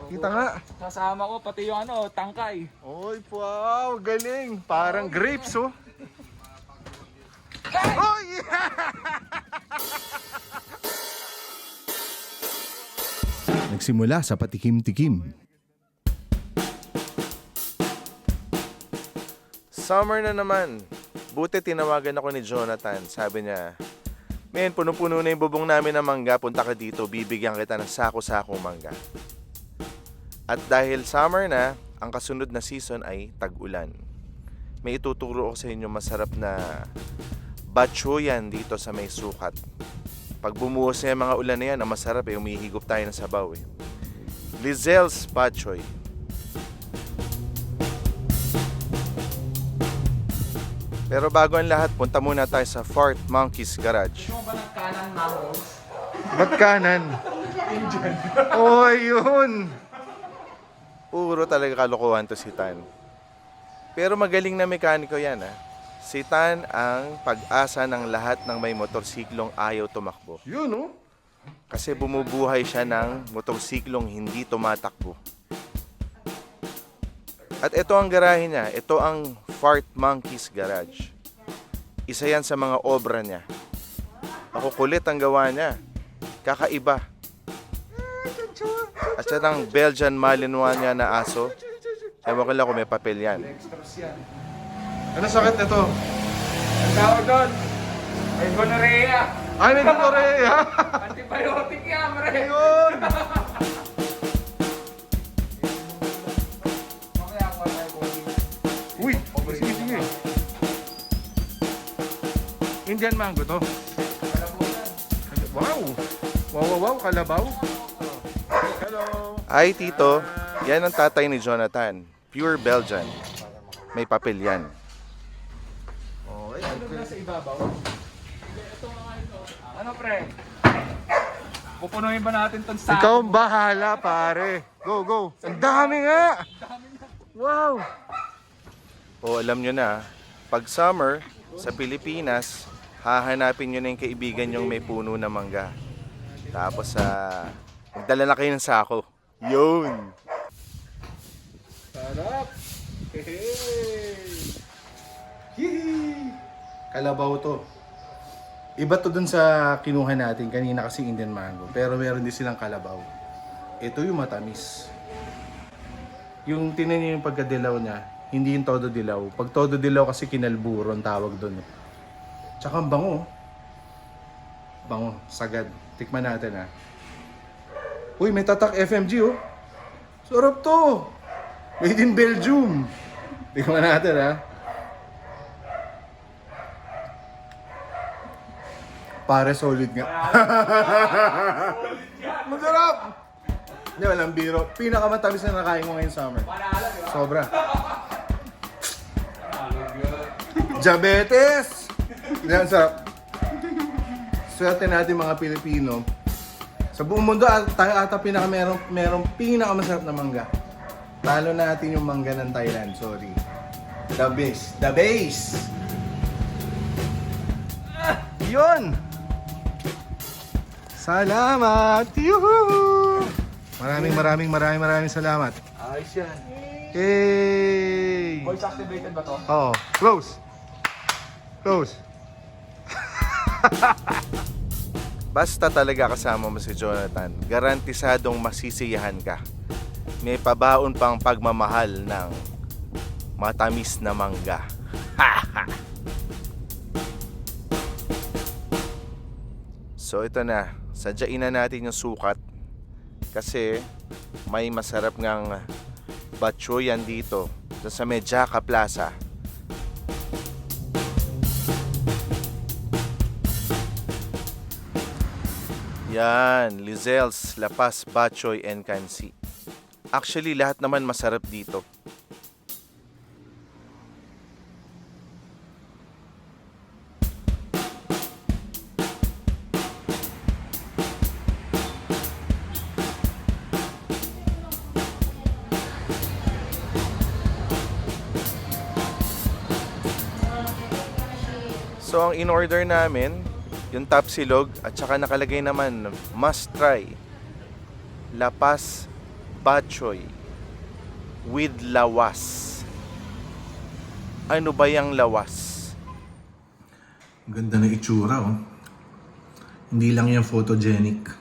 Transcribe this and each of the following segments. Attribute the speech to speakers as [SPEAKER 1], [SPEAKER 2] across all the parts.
[SPEAKER 1] Kita nga.
[SPEAKER 2] Kasama ko pati yung ano, tangkay.
[SPEAKER 1] Oy, wow, galing. Parang grapes, oh. Oh, yeah!
[SPEAKER 3] Nagsimula sa patikim-tikim.
[SPEAKER 1] Summer na naman. Buti tinawagan ako ni Jonathan. Sabi niya, men, puno-puno na yung bubong namin ng mangga. Punta ka dito, bibigyan kita ng sako-sakong mangga. At dahil summer na, ang kasunod na season ay tag-ulan. May ituturo ko sa inyo masarap na batchoyan dito sa may Sucat. Pag bumuhos na yung mga ulan na yan, ang masarap eh, umihigop tayo ng sabaw eh. Liezl's Batchoy. Pero bago ang lahat, punta muna tayo sa Fort Monkeez Garage.
[SPEAKER 2] Ano ba ng kanan mangoes?
[SPEAKER 1] Ba't kanan? Oh, yun! Puro talaga kalokohan to si Tan. Pero magaling na mekaniko yan ha. Si Tan ang pag-asa ng lahat ng may motorsiklong ayaw tumakbo. Yun oh. Kasi bumubuhay siya ng motorsiklong hindi tumatakbo. At ito ang garahe niya. Ito ang Fort Monkeez Garage. Isa yan sa mga obra niya. Makukulit ang gawa niya. Kakaiba. At siya ng Belgian Malinois niya na aso. Ewan ko lang kung may papel yan. Ano sakit nito?
[SPEAKER 2] Ang tawag doon, may gonorrhea.
[SPEAKER 1] Ay, may gonorrhea!
[SPEAKER 2] Antibiotic yan, pre.
[SPEAKER 1] Ayun! Uy! Sige, sige. Indian mango to. Wow! Wow, wow, wow, kalabaw. Hello! Ay, tito, yan ang tatay ni Jonathan. Pure Belgian. May papel yan.
[SPEAKER 2] Ano na sa ibabaw? Ito mga ito. Ano pre? Pupunuin ba natin itong sako?
[SPEAKER 1] Ikaw ang bahala, pare. Go, go. Ang dami nga! Wow! O, alam nyo na, pag summer sa Pilipinas, hahanapin nyo na yung kaibigan nyong may puno na mangga. Tapos, magdala na kayo ng sako. Yun!
[SPEAKER 2] Sarap! Hey!
[SPEAKER 1] Hihi! Kalabaw to. Iba to dun sa kinuha natin kanina kasi Indian mango. Pero meron din silang kalabaw. Ito yung matamis. Yung tinan niyo yung pagkadilaw niya, hindi yung todo dilaw. Pag todo dilaw kasi kinalburo ang tawag dun. Tsaka ang bango. Bango, sagad. Tikman natin ha. Uy, may tatak FMG oh. Sarap to. Made in Belgium. Tikman natin ha. Pare solid nga. Masarap! Hindi, walang biro. Pinakamatamis na nakain ko ngayong summer. Sobra. Diabetes! Yan, sarap. Swerte natin mga Pilipino. Sa buong mundo, tayo ata merong pinakamasarap na mangga. Talo natin yung mangga ng Thailand. Sorry. The best. The base! Yun! Salamat! Yuhu! Maraming salamat.
[SPEAKER 2] Ayos yan.
[SPEAKER 1] Hey!
[SPEAKER 2] Voice activated ba to?
[SPEAKER 1] Oh, close. Close. Basta talaga kasama mo si Jonathan, garantisadong masisiyahan ka. May pabaon pang pagmamahal ng matamis na mangga. So ito na, sadyain na natin yung Sucat kasi may masarap ngang batchoyan dito sa may Jaka Plaza. Yan, Liezl's, Paz Batchoy and Kansi. Actually, lahat naman masarap dito. So ang in-order namin, yung tapsilog at saka nakalagay naman must try Paz Batchoy with lawas. Ano ba yung lawas? Ganda na itsura, oh. Hindi lang yung photogenic.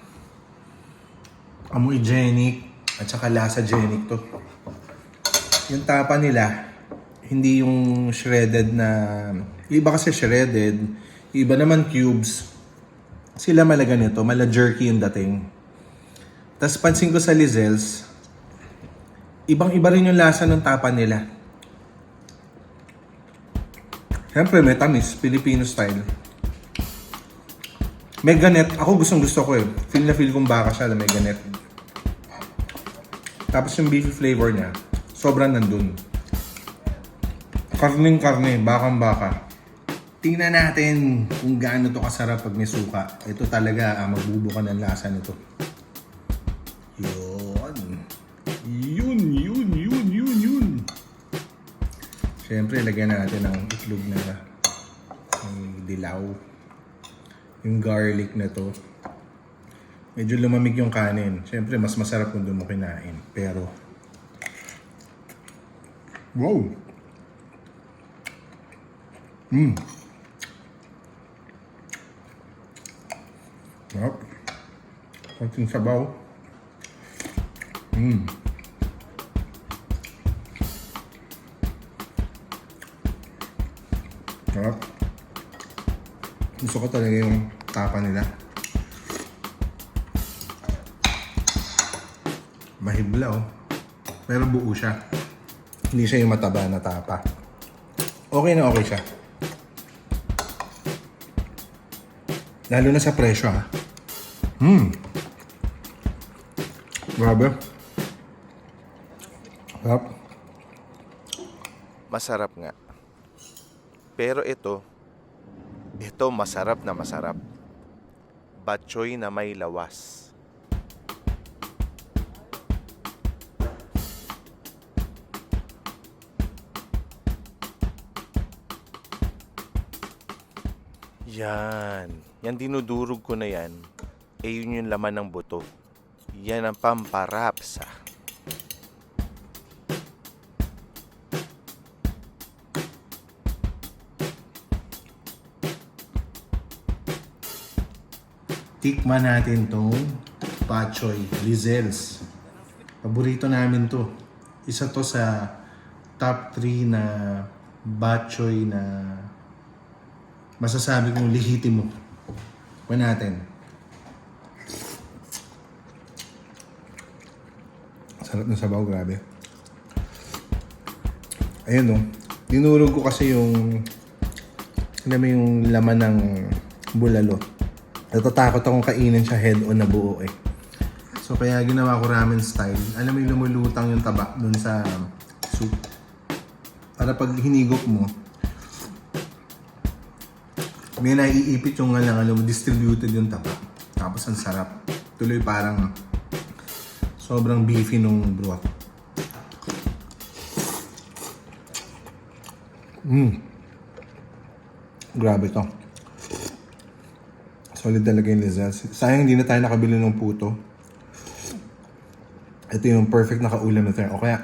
[SPEAKER 1] Amoy-genic at saka lasa-genic to. Yung tapa nila, hindi yung shredded na... Iba kasi shredded, iba naman cubes. Sila malaga nito, mala jerky yung dating. Tapos pansin ko sa Liezl's, ibang-iba rin yung lasa ng tapa nila. Siyempre may tamis, Filipino style. May ganet, ako gusto ko eh. Feel na feel kong baka siya na may ganet. Tapos yung beefy flavor niya, sobrang nandun. Karning-karne, bakang-baka. Tingnan natin kung gaano to kasarap pag may suka. Ito talaga, magbubuka ng lasa nito. Yun. Siyempre, lagyan natin ng itlog na dilaw. Yung garlic na to. Medyo lumamig yung kanin. Siyempre, mas masarap kung doon mo kinain. Pero, wow! Sarap. Konting sabaw. Sarap. Gusto ko talaga yung tapa nila. Mahibla, oh. Pero buo siya. Hindi siya yung mataba na tapa. Okay na okay siya. Lalo na sa presyo, ha. Grabe. Sarap.
[SPEAKER 4] Masarap nga. Pero ito masarap na masarap. Batchoy na may lawas. Yan dinudurog ko na yan. Yun yung laman ng buto. Yan ang pamparapsa.
[SPEAKER 1] Tikman natin tong Batchoy, Liezl's. Paborito namin to. Isa to sa top 3 na Batchoy na masasabi kong lehitimo. Kuha natin. Sarap na sabaw, grabe. Ayun, no. Dinurog ko kasi yung yung laman ng bulalo. Natatakot akong kainin siya head-on na buo eh. So kaya ginawa ko ramen style. Alam mo yung lumulutang yung taba dun sa soup. Para pag hinigop mo, may naiipit yung distributed yung taba. Tapos ang sarap. Tuloy parang sobrang beefy nung broth. Grabe to. Solid talaga yung Liezl. Sayang hindi na tayo nakabili ng puto. Ito yung perfect na kaulam na tayo. O kaya,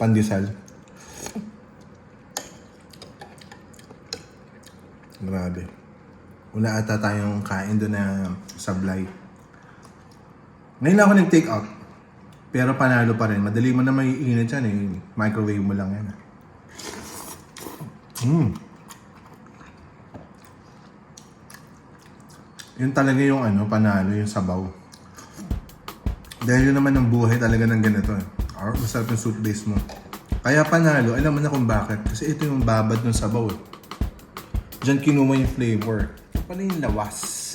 [SPEAKER 1] pandesal. Grabe. Wala ata tayong kain doon na sablay. Ngayon lang ako nag-take out. Pero panalo pa rin. Madali mo na may init yan eh. Microwave mo lang yan. Yun talaga yung panalo, yung sabaw. Dahil yun naman ang buhay talaga ng ganito eh. Or masarap yung soup base mo. Kaya panalo, alam mo na kung bakit. Kasi ito yung babad ng sabaw eh. Diyan kinuha yung flavor. Ito pala yung lawas.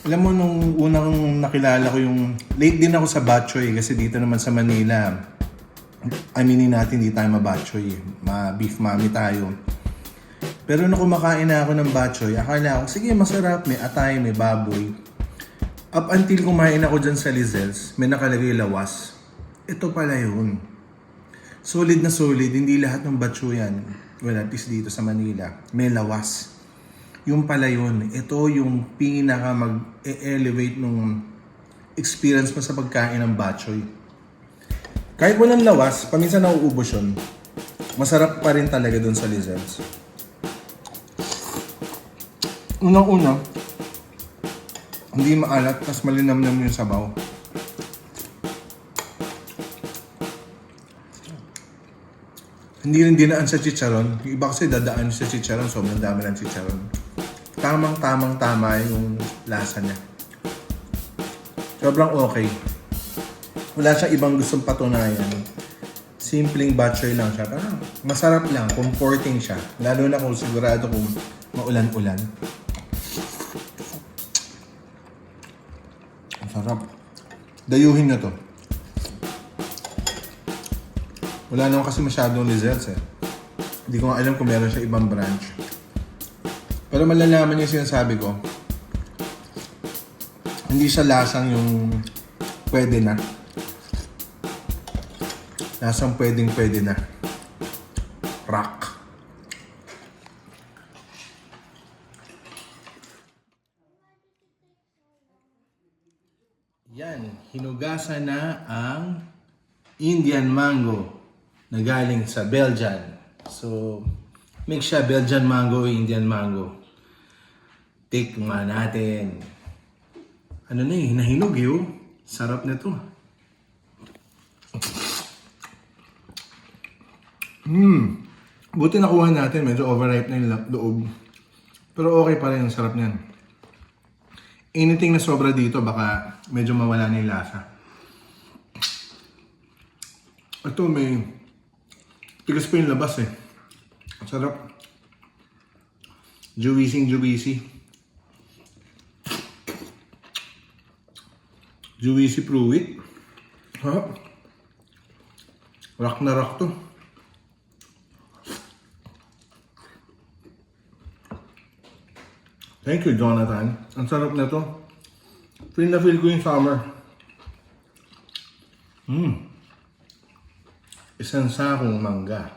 [SPEAKER 1] Alam mo, nung unang nakilala ko yung... Late din ako sa Batchoy kasi dito naman sa Manila, aminin natin, hindi tayo ma-Batchoy eh. Ma-beef mommy tayo. Pero nung kumakain na ako ng Batchoy, akala ko, sige, masarap, may atay, may baboy. Up until kumain ako dyan sa Liezl's, may nakalagay lawas. Ito pala yun. Solid na solid, hindi lahat ng Batchoy yan. Well, at least dito sa Manila, may lawas. Yung pala yun. Ito yung pinaka mag-elevate nung experience mo sa pagkain ng Batchoy. Kahit walang lawas, paminsan nauubos yun. Masarap pa rin talaga dun sa Liezl. Unang-una, hindi maalat, tas malinamnam yung sabaw. Hindi rin dinaan sa chicharon. Yung iba kasi dadaan sa chicharon, sobrang dami ng chicharon. Tamang-tama yung lasa niya. Sobrang okay. Wala siya ibang gustong patunayan. Simpleng batchoy lang siya. Parang masarap lang, comforting siya. Lalo na kung sigurado kung maulan-ulan. Ang sarap. Dayuhin na to. Wala naman kasi masyadong Liezl eh. Hindi ko nga alam kung meron siya ibang branch. Pero malalaman yung sinasabi ko. Hindi siya lasang yung pwede na. Lasang pwede na. Rock. Yan. Hinugasan na ang Indian mango na galing sa Belgian. So, mix siya Belgian mango, Indian mango. Tikman natin. Ano na eh, hinahinog yun. Sarap na to. Buti nakuha natin. Medyo overripe na yung loob. Pero okay pa rin. Ang sarap niyan. Anything na sobra dito, baka medyo mawala na yung lasa. Ito may tigas pa yung labas eh. Sarap. Juicy. Juicy fruit. Ha? Rock na rock to. Thank you, Jonathan. Ang sarap na to. Feel na feel ko yung summer. Isang sakong mangga.